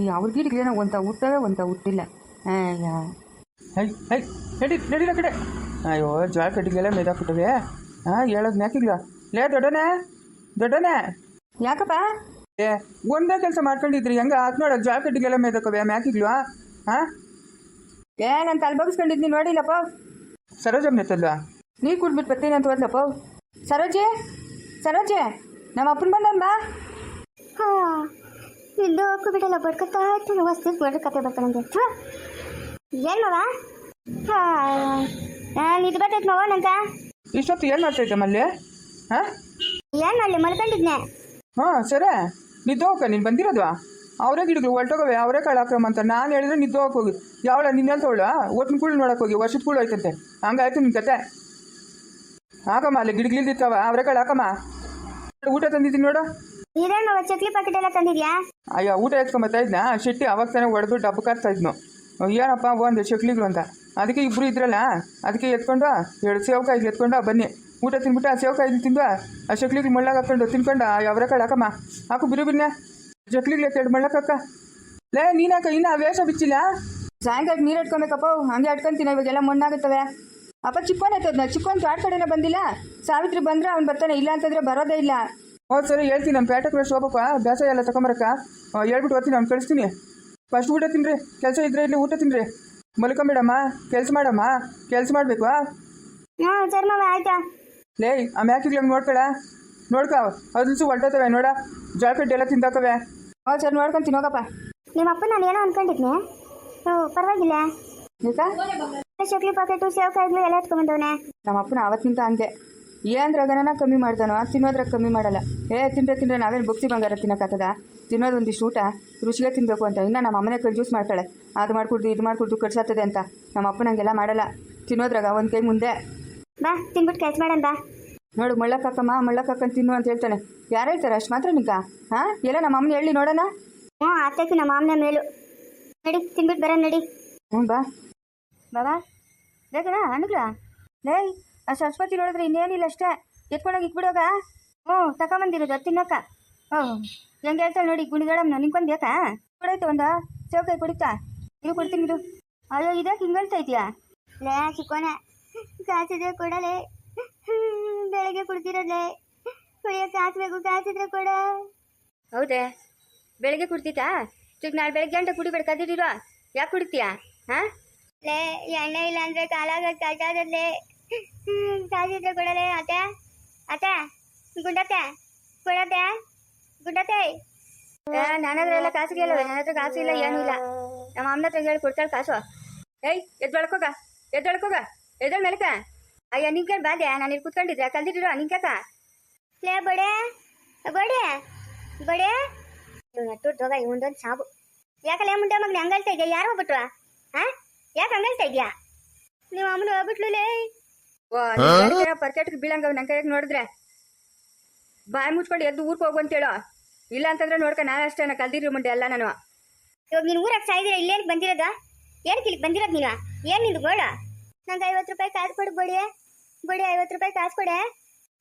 ಈ ಅವ್ರ ಗಿಡಗಳೇನೋ ಒಂತ ಹುಟ್ಟವೆ ಒಂತ ಹುಟ್ಟಿಲ್ಲ. ಅಯ್ಯ ಹೈ ಹೈ ನಡಿಲ ಕಡೆ. ಅಯ್ಯೋ ಜ್ವಾಳ ಕಡ್ಡಿಗೆಲ್ಲ ಮೇದಾಕ್ಬಿಟ್ಟವೆ. ಹೇಳೋದು ಮ್ಯಾಕಿಗ್ಲ ಲೇ ದೊಡ್ಡನೆ ಯಾಕಪ್ಪ? ಏ ಒಂದೇ ಕೆಲಸ ಮಾಡ್ಕೊಂಡಿದ್ರಿ ಹೆಂಗ ಆತ್ ನೋಡ ಜ್ವಾಳ ಕಡ್ಡಿಗೆಲ್ಲ ಮೇದಾಕವೆ ಮ್ಯಾಕಿಗ್ಲು. ನಾನು ತಲೆ ಬಗ್ಸ್ಕೊಂಡಿದ್ನಿ ನೋಡಿಲ್ಲಪ್ಪ. ಸರೋಜಮ್ಮನ ಎತ್ತಲ್ವಾ? ನೀರು ಕುಡ್ಬಿಟ್ಟು ಬರ್ತೀನಿ ಅಂತ ಹೋದ್ಲಪ್ಪ. ಸರೋಜೆ ನಮ್ಮ ಅಪ್ಪನ ಬಂದನ್ ಬಾ. ಇದ್ದು ಹೋಗು ಬಿಡಲ್ಲ ಬಡ್ಕೊತಾ ವಸ್ತು ನೋಡ್ರಿ ಕತೆ ಬರ್ತಾನೆ ನಂಗೆ. ಏನು ಮವ? ಇದು ಬರ್ತೈತೆ ಮವ ನಂಗ. ಇಷ್ಟೊತ್ತು ಏನು ಮಾಡ್ತೈತೆ ಮಲ್ಲಿ? ಏನು ಮಾಡಲಿ ಮಲ್ಕೊಂಡಿದ್ನೆ. ಸರಿ ನಿದ್ದು ಹೋಗ. ನೀನು ಬಂದಿರೋದು ಅವರೇ ಗಿಡಗಳು ಹೊಲ್ಟೋಗವೆ, ಅವರೇ ಕಾಳು ಹಾಕ್ರಮ್ಮ ಅಂತ ನಾನು ಹೇಳಿದ್ರೆ ನಿದ್ದು ಹೋಗಿ ಯಾವಳ ನಿನ್ನೆಲ್ಲ ತೊಗೊಳ ಒಟ್ಟಿನ ಕೂಳು ನೋಡಕ್ಕೆ ಹೋಗಿ ವರ್ಷದ ಕೂಳು ಆಯ್ತಂತೆ. ಹಂಗಾಯ್ತು ನಿನ್ನ ಕತೆ. ಹಾಕಮ್ಮ ಅಲ್ಲಿ ಗಿಡಗಳಿಲ್ದಿರ್ತಾವ ಅವರೇ ಕಾಳು ಹಾಕಮ್ಮ. ಊಟ ತಂದಿದ್ದೀನಿ ನೋಡು. ಇದೇನು ಮವ ಚಕ್ಲಿ ಪಾಕೆಟ್ ಎಲ್ಲ ತಂದಿದ್ಯಾ? ಅಯ್ಯೋ ಊಟ ಎತ್ಕೊಂಬತ್ತಾ ಇದ್ನ ಶೆಟ್ಟಿ ಅವಾಗ ತಾನೇ ಹೊಡೆದು ಡಬ್ಬ ಕಾಡ್ತಾ ಇದ್ನು. ಏನಪ್ಪ ಒಂದು ಚಕ್ಲಿಗಳು ಅಂತ ಅದಕ್ಕೆ ಇಬ್ಬರು ಇದ್ರಲ್ಲ ಅದಕ್ಕೆ ಎತ್ಕೊಂಡು 2 ಸೇವಕಾಯಿ ಎತ್ಕೊಂಡು ಬನ್ನಿ ಊಟ ತಿನ್ಬಿಟ್ಟು ಆ ಸೇವಕಾಯಿ ತಿಂದು ಆ ಚಕ್ಲಿಗಳು ಮಳ್ಳಾಗ ಹಾಕೊಂಡು ತಿನ್ಕೊಂಡು ಅವರೇ ಕಾಳು ಹಾಕಮ್ಮ. ಹಾಕು ಬಿರಿಬಿನ್ನೆ ಚಕ್ಲಿಗಳು 2 ಮಳ್ಳಕ್ಕೆ ಹಾಕ. ಲೇ ನೀನಾಕ ಇನ್ನು ಆ ವೇಷ ಬಿಚ್ಚಿಲ್ಲ. ಸಾಯಂಕಾಲ ನೀರು ಇಟ್ಕೊಬೇಕಪ್ಪ. ಹಂಗೆ ಇಟ್ಕೊಂತೀನಿ ಇವಾಗೆಲ್ಲ ಮಣ್ಣಾಗುತ್ತವೆ. ಅಪ್ಪ ಚಿಕ್ಕೋನ್ ಆಯ್ತದ ಚಿಕ್ಕೋನ್ ತ್ವಾಟ ಕಡೆನೇ ಬಂದಿಲ್ಲ. ಸಾವಿತ್ರಿ ಬಂದ್ರೆ ಅವ್ನು ಬರ್ತಾನೆ, ಇಲ್ಲ ಅಂತಂದ್ರೆ ಬರೋದೇ ಇಲ್ಲ. ಸರಿ ಹೇಳ್ತೀನಿ. ನಮ್ಮ ಪೇಟೆ ಕಡೆ ಶೋಭಕ್ಕ ಬೇಸಾಯ ಎಲ್ಲ ತಗೊಂಬರಕ್ಕ ಹೇಳ್ಬಿಟ್ಟು ಓದ್ತೀನಿ. ಅವ್ನು ಕಳಿಸ್ತೀನಿ. ಫಸ್ಟ್ ಊಟ ತಿನ್ನಿರಿ. ಕೆಲಸ ಇದ್ರೆ ಇಲ್ಲಿ ಊಟ ತಿನ್ನಿರಿ. ಮಲ್ಕೊಂಬೇಡಮ್ಮ, ಕೆಲಸ ಮಾಡಮ್ಮ. ಕೆಲಸ ಮಾಡಬೇಕು. ಸರಿ ಮವ ಆಯ್ತಾ. ಲೇ ಆ ಮ್ಯಾಕಿಗ್ಲಿ ಹಂಗೆ ನೋಡ್ಕ ಅದ್ರಸು ಹೊಲ್ಟೋತವೆ ನೋಡ. ಜಾಕೆಟ್ ಎಲ್ಲ ತಿಂದಾಕವೆ. ಸರಿ ನೋಡ್ಕೊಂತೀನಿ ಹೋಗಪ್ಪ. ನಿಮ್ಮ ಅಪ್ಪ ನಾನು ಏನೋ ಅನ್ಕೊಂಡಿದ್ನೆ. ಪರವಾಗಿಲ್ಲ. ಚಕ್ಲಿ ಪಾಕೆಟು ಸೇವಕಾಯಿಗಳು ಎಲ್ಲ ಎತ್ಕೊಂಡ್ಬಂದವನೆ. ನಮ್ಮ ಅಪ್ಪನ ಅವತ್ತಿಂತ ಹಂಗೆ ಏನ್ರಾಗನ ಕಮ್ಮಿ ಮಾಡ್ತಾನೋ, ತಿನ್ನೋದ್ರಾಗ ಕಮ್ಮಿ ಮಾಡಲ್ಲ. ತಿಂದ್ರೆ ನಾವೇನು ಬುಕ್ಸಿ ಬಂಗಾರ ತಿನ್ನೋಕ್ಕಾಗ್ತದ? ತಿನ್ನೋದು ಒಂದಿಷ್ಟು ಊಟ ರುಚಿಗೆ ತಿನ್ನಬೇಕು ಅಂತ. ಇನ್ನು ನಮ್ಮ ಅಮ್ಮನೇ ಕಂಜೂಸ್ ಮಾಡ್ತಾಳೆ. ಅದು ಮಾಡ್ಕೊಡ್ದು ಇದು ಮಾಡ್ಕೊಡ್ದು ಕಡ್ಸಾಗ್ತದೆ ಅಂತ. ನಮ್ಮ ಅಪ್ಪನ ಹಂಗೆಲ್ಲ ಮಾಡಲ್ಲ. ತಿನ್ನೋದ್ರಾಗ ಒಂದು ಕೈ ಮುಂದೆ ಬಾ ತಿನ್ಬಿಟ್ಟು ಕೆಲಸ ಮಾಡೋಣ ಬಾ. ನೋಡು ಮಳ್ಳಕ್ಕಾಕಂತ ತಿನ್ನು ಅಂತ ಹೇಳ್ತಾನೆ. ಯಾರು ಹೇಳ್ತಾರೆ ಅಷ್ಟು ಮಾತ್ರ ನಿಂಕ? ಎಲ್ಲ ನಮ್ಮ ಅಮ್ಮನ ಹೇಳಿ ನೋಡೋಣ. ಅತ್ತಕ್ಕೆ ನಮ್ಮ ಅಮ್ಮನ ಮೇಲು. ನಡಿ ತಿನ್ಬಿಟ್ಟು ಬರೋಣ ನಡಿ. ಬಾ ಬಾಬಾ ಬೇಕಣ್ಣ ಹಣ್ಣುಗಳ. ಲೇ ಆ ಸರಸ್ವತಿ ನೋಡಿದ್ರೆ ಇನ್ನೇನಿಲ್ಲ ಅಷ್ಟೇ. ಎತ್ಕೊಂಡೋಗಿ ಇಕ್ಬಿಡೋಗ. ತಗೊಂಬಂದಿರೋದು ತಿನ್ನೋಕ. ಹೆಂಗೆ ಹೇಳ್ತಾಳೆ ನೋಡಿ ಗುಣಿಗಳಮ್ಮ. ನಿಂಗೊಂದು ಬೇಕಾ? ಕೊಡೈತೆ ಒಂದು ಸೇವಕಾಯಿ ಕುಡಿತಾ. ಇದು ಕೊಡ್ತೀನಿ ಇದು. ಅಯ್ಯೋ ಇದಕ್ಕೆ ಹಿಂಗೆ ಹೇಳ್ತಾ ಇದೆಯಾ? ಲೇ ಚಿಕ್ಕೋನ ಕಾಸಿದ್ರೆ ಕೊಡಲೇ. ಬೆಳಗ್ಗೆ ಕುಡ್ತಿರೋದ್ಲೇ. ಕುಡಿಯೋಕೆ ಕಾಸಬೇಕು, ಕಾಸಿದ್ರೆ ಕೊಡ. ಹೌದೇ ಬೆಳಗ್ಗೆ ಕುಡ್ತೀತಾ? ಈಗ ನಾಳೆ ಬೆಳಗ್ಗೆ ಗಂಟೆ ಕುಡಿಬೇಡ ಕದಿರಿರೋ. ಯಾಕೆ ಕುಡಿತೀಯಾ? ಲೇ ಎಣ್ಣೆ ಇಲ್ಲ ಅಂದ್ರೆ ಕಾಲಾಗ ಕಾಟಾಗದ್ಲೇ. ಕಾಸಿದ್ರೆ ಕೊಡಲೇ. ಅತ್ತೆ ಗುಂಡತ್ತೆ ಗುಂಡತ್ತೆ. ನನ್ನ ಹತ್ರ ಎಲ್ಲ ಕಾಸಿಗೆ ಇಲ್ಲವೇ? ನನ್ನ ಹತ್ರ ಕಾಸು ಇಲ್ಲ, ಏನೂ ಇಲ್ಲ. ನಮ್ಮ ಅಮ್ಮನ ಹತ್ರ ಹೇಳಿ ಕೊಡ್ತಾಳೆ ಕಾಸು. ಎದ್ದೊಳ್ಕೋಗ ಎದ್ದೊಳ ಮೇಲಕ. ಅಯ್ಯ ನಿಂಗೆ ಬಾದ್ಯಾ? ನಾನು ಇಲ್ಲಿ ಕುತ್ಕೊಂಡಿದ್ದೆ ಕಲ್ದಿಟ್ಟಿರೋ ನಿಂಕಕ್ಕ. ಲೇ ಬಡೆ ಹೋಗ ಇವೊಂದೊಂದು ಸಾಬು. ಯಾಕಲ್ಲ ಮುಂಡೆ ಮಗನ ಹಂಗಲ್ತಾ ಇದೆಯಾ? ಯಾರು ಹೋಗ್ಬಿಟ್ವಾ? ಯಾಕೆ ಹಂಗಲ್ತಾ ಇದೆಯಾ? ನೀವು ಅಮ್ಮನ ಹೋಗ್ಬಿಟ್ಲೇ. ಪರ್ಕೆಟ್ಗೆ ಬೀಳಂಗ ನನ್ನ ಕೈಯಾಗ ನೋಡಿದ್ರೆ ಬಾಯಿ ಮುಚ್ಕೊಂಡು ಎದ್ದು ಊರ್ಗೆ ಹೋಗು ಅಂತೇಳೋ. ಇಲ್ಲ ಅಂತಂದ್ರೆ ನೋಡ್ಕ ನಾನು ಅಷ್ಟೇ ಕಲ್ದಿರೋ ಮುಂಡೆ ಎಲ್ಲ ನಾನು. ಇವಾಗ ನೀನು ಊರಾಗ ಸಾಯಿದ್ರೆ ಇಲ್ಲೇನಕ್ಕೆ ಬಂದಿರೋದ? ಏನಕ್ಕೆ ಇಲ್ಲಿಗೆ ಬಂದಿರೋದು ನೀನು? ಏನು ನಿಂದು ಗೋಳ? ನಂಗೆ 50 ರೂಪಾಯಿ ಕಾಸು ಕೊಡು ಬಡಿ 50 ರೂಪಾಯಿ ಕಾಸು ಕೊಡೆ.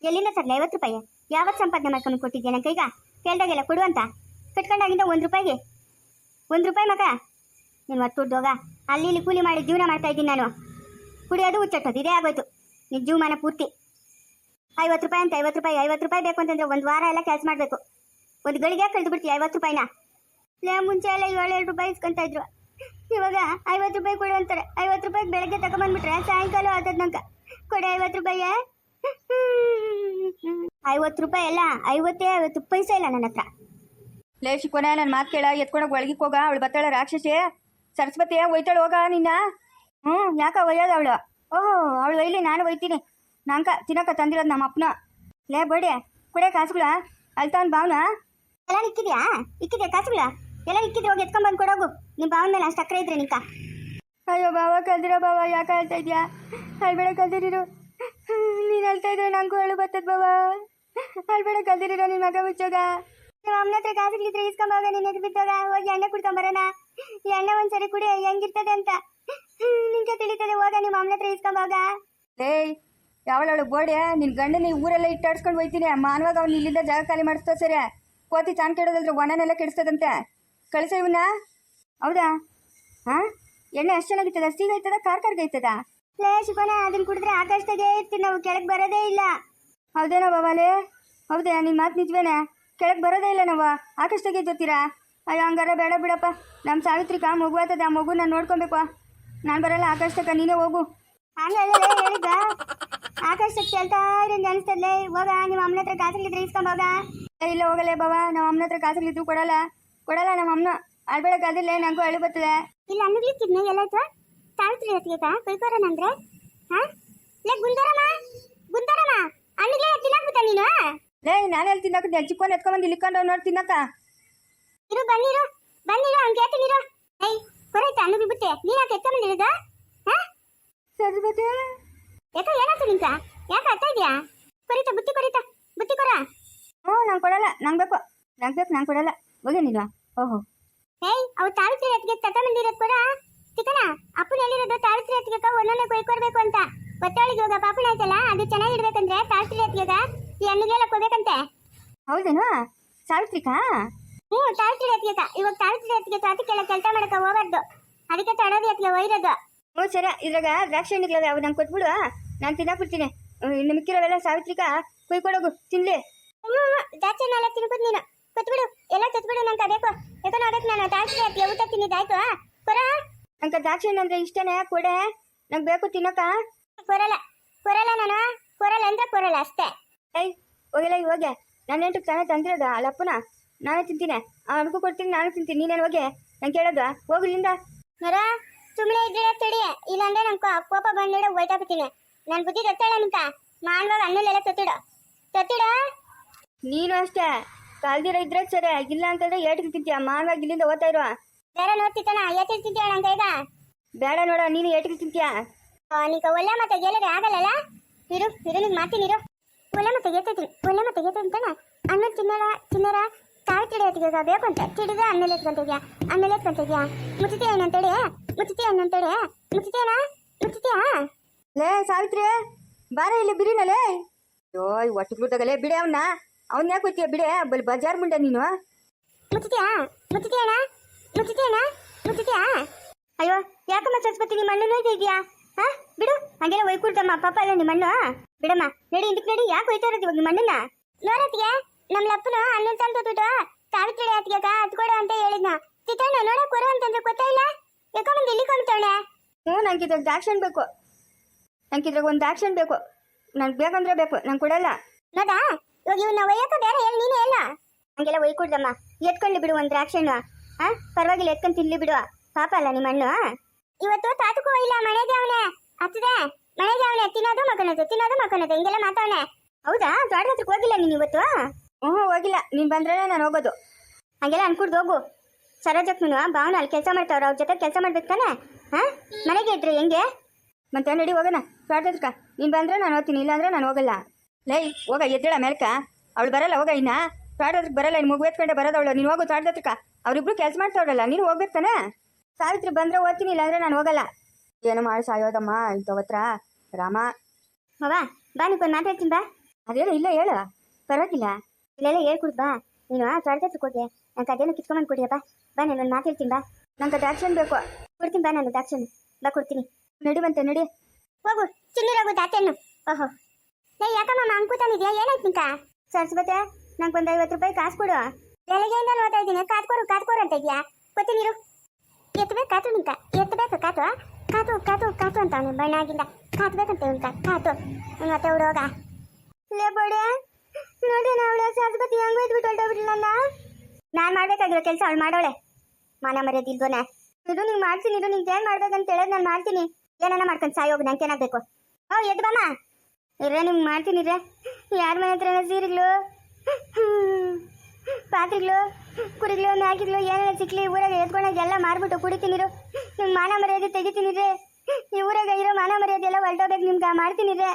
ಎಲ್ಲಿಂದ ತರಲಿ 50 ರೂಪಾಯಿ? ಯಾವತ್ತು ಸಂಪಾದನೆ ಮಾಡ್ಕೊಂಡು ಕೊಟ್ಟಿದ್ದೆ ನನ್ನ ಕೈಗ? ಕೇಳ್ದಾಗೆಲ್ಲ ಕೊಡು ಅಂತ ಕಟ್ಕೊಂಡಾಗಿಂದ 1 ರೂಪಾಯಿಗೆ 1 ರೂಪಾಯಿ ಮಗ. ನೀನು ಹೊತ್ತುಡ್ದೋಗ ಅಲ್ಲಿ ಇಲ್ಲಿ ಕೂಲಿ ಮಾಡಿ ಜೀವನ ಮಾಡ್ತಾ ಇದ್ದೀನಿ ನಾನು. ಕುಡಿಯೋದು ಹುಚ್ಚಟ್ಟೋದು ಇದೇ ಆಗೋಯ್ತು ನಿನ್ನ ಜೀವಮಾನ ಪೂರ್ತಿ. 50 ರೂಪಾಯಿ ಅಂತ 50 ರೂಪಾಯಿ ಬೇಕು ಅಂತಂದ್ರೆ 1 ವಾರ ಎಲ್ಲ ಕೆಲಸ ಮಾಡಬೇಕು. ಒಂದು ಗಳಿಗೆ ಕಳೆದು ಬಿಡ್ತೀವಿ 50 ರೂಪಾಯಿನ. ಲೇ ಮುಂಚೆ ಎಲ್ಲ 7 ರೂಪಾಯಿ ಇಸ್ಕೊಂತ ಇದ್ರು. ಇವಾಗ 50 ರೂಪಾಯಿ ಕೊಡು ಅಂತಾರೆ. 50 ರೂಪಾಯಿಗೆ ಬೆಳಗ್ಗೆ ತಗೊಂಬಂದ್ಬಿಟ್ರೆ ಸಾಯಂಕಾಲ ಆದದ್ ನಂಗೆ ಕೊಡೆ 50 ರೂಪಾಯಿ. 50 ರೂಪಾಯಿ ಎಲ್ಲ 50 ಪೈಸೆ ಇಲ್ಲ ನನ್ನ ಹತ್ರ. ಲೇ ಶಿಕೋನ ನನ್ನ ಮಾತು ಕೇಳ. ಎತ್ಕೊಂಡೋಗಿ ಒಳಗಿಕ್ಕೆ ಹೋಗ. ಅವಳು ಬತ್ತಾಳೆ ರಾಕ್ಷಸಿ ಸರಸ್ವತಿ. ಒಯ್ತಾಳೆ ಹೋಗ ನಿನ್ನ. ಯಾಕ ಒಯ್ಯೋದು ಅವಳು? ಅವಳು ಒಯ್ಲಿ, ನಾನು ಒಯ್ತೀನಿ. ನಂಕ ತಿನ್ನಕ ತಂದಿರೋದು ನಮ್ಮ ಅಪ್ಪನ. ಲೇ ಬಡಿ ಕೊಡೆ ಕಾಸುಗಳ. ಅಲ್ತಾವನ್ ಭಾವನ ಎಲ್ಲ ಇಕ್ಕಿದ್ಯಾ ಕಾಸುಗಳ ಎಲ್ಲ ಇಕ್ಕಿದ್ರೆ ಹೋಗಿ ಎತ್ಕೊಂಡ್ಬಂದು ಕೊಡೋಗು. ನಿಮ್ಮ ಭಾವನ ಮೇಲೆ ಅಷ್ಟು ಅಕ್ಕರೆ ಇದ್ರೆ ನಿಂಕ. ಅಯ್ಯೋ ಬಾವ ಕಲ್ದಿರೋ ಬಾವ. ಯಾಕೆ ಹೇಳ್ತಾ ಇದೆಯಾ? ಅಳ್ಬೇಡ ಕಲ್ದಿರಿರು. ನೀನು ಹೇಳ್ತಾ ಇದ್ರೆ ನಂಗೂ ಹೇಳು ಬರ್ತದ ಬಾವ. ಅಳ್ಬೇಡ ಕಲ್ದಿರಿರೋ ನಿನ್ನ ಮಗ ಮುಚ್ಚೋಗ. ನಿಮ್ಮ ಅಮ್ಮನ ಹತ್ರ ಕಾಸುಗಳಿದ್ರೆ ಇಸ್ಕೊಂಬಾಗ ನಿನ್ನ ಎದ್ದು ಬಿದ್ದಾಗ ಹೋಗಿ ಎಣ್ಣೆ ಕುಡ್ಕೊಂಬರೋಣ. ಈ ಎಣ್ಣೆ ಒಂದ್ಸರಿ ಕುಡಿ ಹೆಂಗಿರ್ತದೆ ಅಂತ ನಿಂಗೆ ತಿಳಿತದೆ. ಹೋಗ ನಿಮ್ಮ ಅಮ್ಮನ ಹತ್ರ ಇಸ್ಕೊಂಬಾಗ. ಏಯ್ ಯಾವಳವಳು ಬೋಡೆ ನಿನ್ನ ಗಂಡನ ಊರೆಲ್ಲ ಇಟ್ಟಾಡ್ಸ್ಕೊಂಡು ಹೋಯ್ತೀನಿ. ಮಾನವಾಗ ಅವ್ನು ಇಲ್ಲಿಂದ ಜಾಗ ಖಾಲಿ ಮಾಡಿಸ್ತಾ ಸರಿ. ಕೋತಿ ಚಾನ್ ಕೆಡೋದಲ್ದ್ರೆ ಒಣನೆಲ್ಲ ಕೆಡಿಸ್ತದಂತೆ. ಕಳಿಸ ಇವನ್ನ. ಹೌದಾ? ಹಾಂ, ಎಣ್ಣೆ ಅಷ್ಟು ಚೆನ್ನಾಗಿತ್ತದ? ಸೀಗೈತದ ಕಾರ್ಗೈತದ? ಲೇ ಶಿಕೋನೆ, ಅದನ್ನ ಕುಡಿದ್ರೆ ಆಕಾಶದಾಗೆ ಇರ್ತೀವಿ ನಾವು, ಕೆಳಗೆ ಬರೋದೇ ಇಲ್ಲ. ಹೌದೇನೋ ಬಾಬಾಲೆ? ಹೌದಾ? ನಿಮ್ಮ ಮಾತು ನಿಜವೇನೆ? ಕೆಳಗೆ ಬರೋದೇ ಇಲ್ಲ ನಾವು, ಆಕಾಶದಾಗೆ ಇದ್ದೀರಾ? ಅಯ್ಯೋ ಹಂಗಾರ ಬೇಡ ಬಿಡಪ್ಪ. ನಮ್ಮ ಸಾವಿತ್ರಿಕ ಮಗು ಆಗ್ತದೆ, ಆ ಮಗು ನಾನು ನೋಡ್ಕೊಬೇಕು. ನಾನು ಬರಲ್ಲ ಆಕಾಶಕ್ಕೆ, ನೀನೇ ಹೋಗು. ಹಂಗಲ್ಲ ಹೇಳಿದ್ದ, ಆಕಾಶಕ್ಕೆ ಕೇಳ್ತಾ ಇರೋದು ಅನಿಸ್ತದ್ಲೇ. ಹೋಗ, ನಿಮ್ಮ ಅಮ್ಮನ ಹತ್ರ ಕಾಸಿಗಿದ್ರೆ ಇಸ್ಕೊಂಬೋಗ. ಇಲ್ಲ ಹೋಗಲೇ ಬಾಬಾ, ನಮ್ಮ ಅಮ್ಮನ ಹತ್ರ ಕಾಸುಗಳಿದ್ರು ಕೊಡಲ್ಲ ನಮ್ಮ ಅಮ್ಮನ. ಅಳ್ಬೇಡಕ್ಕಾದಿಲ್ಲ, ನನಗೂ ಅಳು ಬರ್ತದೆ. ಇಲ್ಲ ಅನ್ನಗ್ಲಿಕ್ಕಿದ್ನ ಎಲ್ಲಾಯ್ತು? ಸಾವಿತ್ರಿ ಹತ್ತಿಗೆ ಕೊಯ್ಕೋರನಂದ್ರೆ ಹಾಂ? ಲೇ ಗುಂದರಮ್ಮ, ಅನ್ನಗ್ಲೇ ತಿನ್ನಕ್ಬಿಟ್ಟ ನೀನು? ಲೇ ನಾನು ಎಲ್ಲಿ ತಿನ್ನಕ? ಚಿಕ್ಕೋನ್ ಎತ್ಕೊಂಬಂದು ಇಲ್ಲಿಕೊಂಡು ನೋಡಿ ತಿನ್ನಕ. ಇರು ಬನ್ನಿರು ಅವ್ನು ಕೇಳ್ತೀನಿರು. ಏಯ್ ಕೊರೈತ ಅನ್ನಗ್ಲಿ ಬಿಟ್ಟೆ ನೀನು ಯಾಕೆ ಎತ್ಕೊಂಬಂದಿರೋದ? ಹಾಂ ಸರಸ್ವತಿ, ಯಾಕ ಏನಾಯ್ತು ನಿಂಕ? ಯಾಕೆ ಅರ್ಥ ಇದೆಯಾ? ಬುತ್ತಿ ಕೊರ. ಹ್ಞೂ ನಂಗೆ ಕೊಡಲ್ಲ, ನಂಗೆ ಬೇಕು ನಾನು ಕೊಡಲ್ಲ. ಹೋಗಿ ನೀನು. ಓಹೋ, ಏಯ್ ಅವು ಸಾವಿತ್ರಿ ಹತ್ತಿಗೆ ತಗೊಂಬಂದಿರೋದು ಕೊಡ. ಚಿಕ್ಕನ ಅಪ್ಪನ ಹೇಳಿರೋದು ಸಾವಿತ್ರಿ ಹತ್ತಿಗೆ ಒಂದೊಂದೇ ಕೊಯ್ಕೊಡ್ಬೇಕು ಅಂತ. ಒತ್ತಳಿಗೆ ಹೋಗ ಪಾಪಣ ಆಯ್ತಲ್ಲ, ಅದು ಚೆನ್ನಾಗಿಡ್ಬೇಕಂದ್ರೆ ಸಾವಿತ್ರಿ ಹತ್ತಿಗೆ ಈ ಅನ್ನಗೆಲ್ಲ ಕೊಡ್ಬೇಕಂತೆ. ಹೌದೇನು? ಸಾವಿತ್ರಿಕಾ? ಹ್ಞೂ, ಸಾವಿತ್ರಿ ಹತ್ತಿಗೆ. ಇವಾಗ ಸಾವಿತ್ರಿ ಹತ್ತಿಗೆ ಅದಕ್ಕೆಲ್ಲ ಕೆಲಸ ಮಾಡಕ್ಕೆ ಹೋಗ್ಬಾರ್ದು, ಅದಕ್ಕೆ ತಡೋದಿ ಹತ್ತಿಗೆ ಒಯ್ಯೋದು. ಹ್ಞೂ ಸರಿ, ಇದ್ರಾಗ ದ್ರಾಕ್ಷಿ ಹಣ್ಣಿಗಳವೆ, ಅವು ನಂಗೆ ಕೊಟ್ಬಿಡು, ನಾನು ತಿನ್ನಾಕ್ಬಿಡ್ತೀನಿ. ಇನ್ನು ಮಿಕ್ಕಿರೋವೆಲ್ಲ ಸಾವಿತ್ರಿಕಾ ಕೊಯ್ಕೊಡೋಗು, ತಿನ್ಲಿ. ಜಾಸ್ತಿ ನಾಳೆ ತಿನ್ಬೋದು ನೀನು, ಕೊಟ್ಬಿಡು, ಎಲ್ಲ ಕೊಟ್ಬಿಡು. ನಂಗೆ ಬೇಕು, ಯಾಕೋ ನೋಡಕ್ಕೆ ನಾನು ಸಾವಿತ್ರಿ ಹತ್ತಿಗೆ ಊಟ ತಿನ್ನಿದ್ದಾಯ್ತು. ಕೊರ, ನಂಗೆ ದ್ರಾಕ್ಷಿ ಹಣ್ಣು ಅಂದರೆ ಇಷ್ಟನೇ, ಕೊಡೆ, ನಂಗೆ ಬೇಕು ತಿನ್ನಕ. ಕೊರಲ್ಲ ನಾನು, ಕೊರಲ್ಲ ಅಂದ್ರೆ ಕೊರಲ್ಲ ಅಷ್ಟೇ. ಏಯ್ ಹೋಗಿಲ್ಲ, ಹೋಗೆ. ನನ್ನ ಎಂಟಕ್ಕೆ ತಾನೇ ತಂದಿರೋದು ಅಲ್ಲಪ್ಪನ, ನಾನೇ ತಿಂತೀನಿ. ಅವ್ನಿಗೂ ಕೊಡ್ತೀನಿ, ನಾನು ತಿಂತೀನಿ. ನೀನೇನು ಹೋಗಿ ನಂಗೆ ಕೇಳೋದು? ಹೋಗು ಇಲ್ಲಿಂದ. ನರ ಸುಮ್ಮನೆ ಇದ್ರೆ ತಡಿ, ಇಲ್ಲಾಂದ್ರೆ ನಂಗೆ ಕೋಪ ಬಂದಿಡ ಹೋಯ್ತಾಬಿಡ್ತೀನಿ. ನನ್ನ ಬುದ್ಧಿ ಗೊತ್ತಾಳ ನಿಂತ ಮಾಡುವಾಗ ಅನ್ನಲ್ಲೆಲ್ಲ ತೊತ್ತಿಡ. ನೀನು ಅಷ್ಟೇ, ಕಾಲ್ದಿರ ಇದ್ರೆ ಸರಿ, ಇಲ್ಲ ಅಂತಂದ್ರೆ ಏಟಿಗೆ ತಿಂತೀಯ. ಮಾನವಾಗಿ ಇಲ್ಲಿಂದ ಓದ್ತಾ ಇರುವ. ಬೇರೆ ನೋಡ್ತಿತ್ತಾನ ಎತ್ತಿಲ್ ತಿಂತೀಯ ನಂಗೆ ಈಗ? ಬೇಡ ನೋಡ, ನೀನು ಏಟಿಗೆ ತಿಂತೀಯ. ನೀಗ ಒಳ್ಳೆ ಮತ್ತೆ ಗೆಲ್ಲದೆ ಆಗಲ್ಲಲ್ಲ. ಇರು ನಿಂಗೆ ಮಾಡ್ತೀನಿ. ಒಳ್ಳೆ ಮತ್ತೆ ಗೆತ್ತೈತಿ ಅಂತಾನೆ. ಅನ್ನ ಚಿನ್ನರ ಸಾವಿತ್ರಿ ಹತ್ತಿಗೆ ಬೇಕು ಅಂತ ತಿಡಿದ ಅನ್ನೆಲ್ಲ ಎತ್ಕೊಂತಿದ್ಯಾ? ಮುಚ್ಚಿತೀಯಾ? ಲೇ ಸಾವಿತ್ರಿ, ಬಾರ ಇಲ್ಲಿ ಬಿರಿನಲೇ. ಅಯ್ಯೋ ಒಟ್ಟಿಗೆ ಬಿಡೆ ಅವನ್ನ ಯಾಕೆ ಗೊತ್ತೀಯ? ಬಿಡೆ, ಬಲ್ ಬಜಾರ್ ಮುಂಡೆ ನೀನು. ಮುಚ್ಚಿತೀಯಾ? ಅಯ್ಯೋ ಯಾಕಮ್ಮ ಸರಸ್ವತಿ, ನಿಮ್ಮ ಮಣ್ಣು ನೋಯ್ತಾ ಇದೆಯಾ? ಹಾ ಬಿಡು, ಹಂಗೆಲ್ಲ ಒಯ್ಕೊಡ್ತಮ್ಮ ಪಾಪ ಅಲ್ಲ ನಿಮ್ಮ ಮಣ್ಣು. ಬಿಡಮ್ಮ, ನಡಿ ಇಂದಕ್ಕೆ ನಡಿ. ಯಾಕೆ ಒಯ್ತಾ ಇರೋದು ಇವಾಗ ನಿಮ್ಮ ಮಣ್ಣನ್ನ? ನೋಡತ್ತಿಗೆ ನಮ್ಮ ಲಪ್ಪನ ಅನ್ನ ತಂದ್ಬಿಟ್ಟು ಸಾವಿತ್ರಿ ಹತ್ತಿಗೆ ಹತ್ಕೊಡ ಅಂತ ಹೇಳಿದ್ನ. ಚಿತ್ರಣ್ಣ ನೋಡಕ್ ಕೊರ ಅಂತಂದ್ರೆ ಗೊತ್ತಾಯಿಲ್ಲ, ಯಾಕಂದ್ರೆ ಇಲ್ಲಿ ಕೊಂಡ್ತಾವಳೆ. ಹ್ಞೂ, ನಂಗೆ ಇದ್ರಾಗ ದಾಕ್ಷಣ ಬೇಕು. ಒಂದು ದಾಕ್ಷಣ ಬೇಕು. ನಂಗೆ ಬೇಕಂದ್ರೆ ಬೇಕು, ನಂಗೆ ಕೊಡಲ್ಲ. ನೋದಾ ಇವಾಗ ಇವನ್ನ ಒಯ್ಯಕ ಬೇರೆ ಹೇಳಿ ನೀನೇ ಎಲ್ಲ. ಹಂಗೆಲ್ಲ ಒಯ್ಕೊಡ್ದಮ್ಮ, ಎತ್ಕೊಳ್ಳಿ ಬಿಡು ಒಂದು ದ್ರಾಕ್ಷಣ್ಣು. ಹಾಂ ಪರವಾಗಿಲ್ಲ, ಎತ್ಕೊಂಡು ತಿನ್ಲಿ ಬಿಡು, ಪಾಪ ಅಲ್ಲ ನಿಮ್ಮ ಹಣ್ಣು. ಇವತ್ತು ತಾತಕ್ಕೂ ಇಲ್ಲ, ಮನೆಗೆ ಅವನೇ ಹತ್ತದೆ, ಮನೆಗೆ ಅವನೇ ತಿನ್ನೋದು ಮಕ್ಕಳದು ಹಿಂಗೆಲ್ಲ ಮಾತಾವನೆ. ಹೌದಾ? ತೋಟದ ಹತ್ರಕ್ಕೆ ಹೋಗಿಲ್ಲ ನೀನು ಇವತ್ತು? ಹ್ಞೂ ಹೋಗಿಲ್ಲ, ನೀನು ಬಂದ್ರೆ ನಾನು ಹೋಗೋದು. ಹಂಗೆಲ್ಲ ಅನ್ಕೊಡ್ದು ಹೋಗು. ಸರೋಜಕ್ಕೂ ಭಾವನ ಅಲ್ಲಿ ಕೆಲಸ ಮಾಡ್ತಾವ್ರ, ಅವ್ರ ಜೊತೆ ಕೆಲಸ ಮಾಡ್ಬೇಕು ತಾನೆ. ಹಾಂ ಮನೆಗೆ ಇದ್ರೆ ಹೆಂಗೆ? ಮತ್ತೆ ನಡಿ ಹೋಗೋಣ ತೋಟದ ಹತ್ರಕ್ಕೆ. ನೀನು ಬಂದರೆ ನಾನು ಹೋಗ್ತೀನಿ, ಇಲ್ಲಾಂದ್ರೆ ನಾನು ಹೋಗಲ್ಲ. ಲೈ ಹೋಗ, ಎದ್ದೇಳ ಮೇಲ್ಕ. ಅವಳು ಬರಲ್ಲ, ಹೋಗ. ಇನ್ನ ತೋಟದ ಹತ್ರಕ್ಕೆ ಬರಲ್ಲ, ಇನ್ನು ಮಗು ಎತ್ಕೊಂಡೆ ಬರೋದವಳು. ನೀನು ಹೋಗು ತೋಟದ ಹತ್ರಕ್ಕೆ, ಅವರಿಬ್ರು ಕೆಲಸ ಮಾಡ್ತಾವಳಲ್ಲ, ನೀನು ಹೋಗ್ಬೇಕು ತಾನೆ. ಸಾವಿತ್ರಿ ಬಂದರೆ ಓದ್ತೀನಿ, ಇಲ್ಲಾಂದ್ರೆ ನಾನು ಹೋಗಲ್ಲ. ಏನು ಮಾಡಿ ಸಾಯೋದಮ್ಮ ಇಂಥವತ್ರ ರಾಮ. ಬಾಬಾ ಬಾ, ನೀನು ಮಾತಾಡ್ತೀನಿ ಬಾ. ಅದೇನು ಇಲ್ಲ ಹೇಳು, ಪರವಾಗಿಲ್ಲ. ಇಲ್ಲೆಲ್ಲ ಹೇಳ್ಕೊಡು ಬಾ. ನೀನು ತೋಟದ ಹತ್ರಕ್ಕೆ ಹೋಗಿ ನಂಗೆ ಅದೇನು ಕಿತ್ಕೊಂಬಂದು ಕೊಡಿಯಪ್ಪ. ಬಾ, ನಾನು ಮಾತಾಡ್ತೀನಿ ಬಾ. ನಂಗೆ ದಾಕ್ಷಣ ಬೇಕು. ಕೊಡ್ತೀನಿ ಬಾ, ನಾನು ದಾಕ್ಷಣ ಬಾ ಕೊಡ್ತೀನಿ. ನಡಿ ಬಂತೆ, ನಡಿ ಹೋಗು. ಚಿನ್ನಿರೋಗು ದಾತೆಯನ್ನು. ಓಹೋ ಯಾಕಮ್ಮ ಅಂಕೂತಾನಿದ್ಯಾ? ಏನಾಯ್ತು ನಿಂಕ? ಸರಸ್ವತಿ, ನಂಗೆ ಒಂದು 50 ರೂಪಾಯಿ ಕಾಸು ಕೊಡು. ಬೆಳಗ್ಗೆಯಿಂದ ನೋಡ್ತಾ ಇದ್ದೀನಿ, ಕಾತ್ಕೋರು ಅಂತ ಇದೆಯಾ? ಗೊತ್ತೀನಿರು. ಎತ್ತಬೇಕು ಕಾತು ನಿಂಕ, ಎತ್ತಬೇಕು ಕಾತು ಅಂತ ಅವನು ಬಣ್ಣಾಗಿಂದ ಕಾತ್ಬೇಕಂತ ಉಂಟ ಕಾತು. ಮತ್ತೆ ಹುಡುಗ ಲೇ ಬಡೆ ನೋಡಿ, ಅವಳೆ ಸರಸ್ವತಿ ಹೆಂಗ್ ಒಯ್ದ್ಬಿಟ್ಟು ಹೊರಟೋಗ್ಬಿಟ್ಲಲ್ಲ. ನಾನು ಮಾಡ್ಬೇಕಾಗಿರೋ ಕೆಲಸ ಅವಳು ಮಾಡೋಳೆ. ಮಾನ ಮರ್ಯಾದೆ ಇಲ್ವೋನೆ. ಇದು ನಿಂಗೆ ಮಾಡ್ತೀನಿ, ಇದು ನಿಂಗೆ ಏನು ಮಾಡ್ಬೇಕಂತ ಹೇಳೋದು ನಾನು ಮಾಡ್ತೀನಿ. ಏನನ್ನ ಮಾಡ್ಕೊಂಡು ಸಾಯೋಗು, ನಂಗೆ ಏನಾಗಬೇಕು? ಎದ್ದು ಬಾಮ ಇರ್ರೆ, ನಿಮ್ಗೆ ಮಾಡ್ತೀನಿ ಇರ್ರೆ. ಯಾರ ಮನೆ ಹತ್ರ ಸೀರೆಗಳು, ಪಾತ್ರೆಗಳು, ಕುಡಿಗಳು, ಮ್ಯಾಗಿಗಳು ಏನೇನು ಸಿಕ್ಲಿ ಊರಾಗ ಎತ್ಕೊಂಡಾಗ ಎಲ್ಲ ಮಾರ್ಬಿಟ್ಟು ಕುಡಿತೀನಿರು. ನಿಮ್ಗೆ ಮಾನ ಮರ್ಯಾದೆ ತೆಗಿತೀನಿರ್ರಿ. ಈ ಊರಾಗ ಇರೋ ಮಾನ ಮರ್ಯಾದೆ ಎಲ್ಲ ಹೊರಟೋಗ್ಬೇಕು ನಿಮ್ಗೆ ಮಾಡ್ತೀನಿರ್ರೆ.